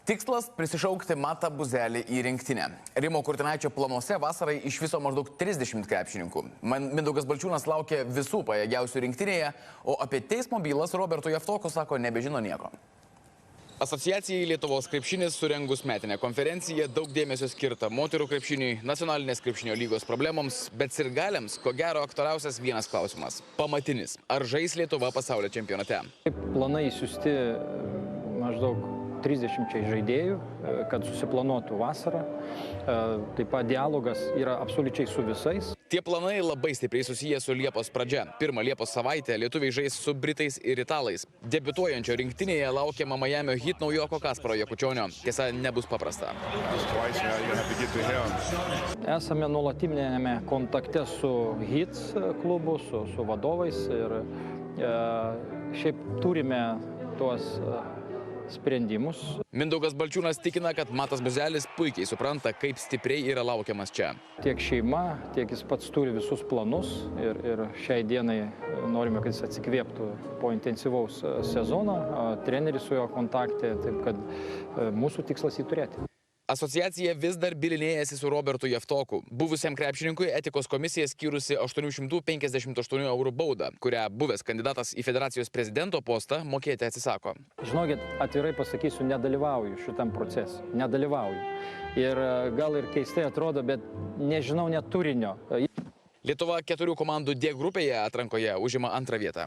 Tikslas – prisišaukti Matą Buzelį į rinktinę. Rimo Kurtinaičio planuose vasarai iš viso maždaug 30 krepšininkų. Mindaugas Balčiūnas laukia visų pajėgiausių rinktinėje, o apie teismo bylas Roberto Javtoko sako nebežino nieko. Asociacijai Lietuvos krepšinis surengus metinę konferenciją daug dėmesio skirta moterų krepšiniui, nacionalinės krepšinio lygos problemoms, bet sirgaliams, ko gero, aktualiausias vienas klausimas – pamatinis. Ar žais Lietuva pasaulio čempionate? Planai siųsti maždaug 30 žaidėjų, kad susiplanuotų vasarą. Taip pat dialogas yra absoliučiai su visais. Tie planai labai stipriai susiję su Liepos pradžia. Pirmą Liepos savaitę lietuviai žais su britais ir italais. Debiutuojančio rinktinėje laukiama Miamio Heat naujoko Kasparo Jakučionio. Tiesa, nebus paprasta. Esame nuolatinėme kontakte su Heat klubu, su vadovais ir šiaip turime tuos sprendimus. Mindaugas Balčiūnas tikina, kad Matas Buzelis puikiai supranta, kaip stipriai yra laukiamas čia. Tiek šeima, tiek jis pats turi visus planus ir šiai dienai norime, kad jis atsikvėptų po intensyvaus sezono. Treneris su jo kontakte, taip kad mūsų tikslas jį turėti. Asociacija vis dar bylinėjasi su Robertu Javtoku. Buvusiam krepšininkui etikos komisija skyrusi 858 eurų baudą, kurią buvęs kandidatas į federacijos prezidento postą mokėti atsisako. Žinokit, atvirai pasakysiu, nedalyvauju šitam procese. Nedalyvauju. Ir gal ir keistai atrodo, bet nežinau net turinio. Lietuva 4 komandų D grupėje atrankoje užima 2. vietą.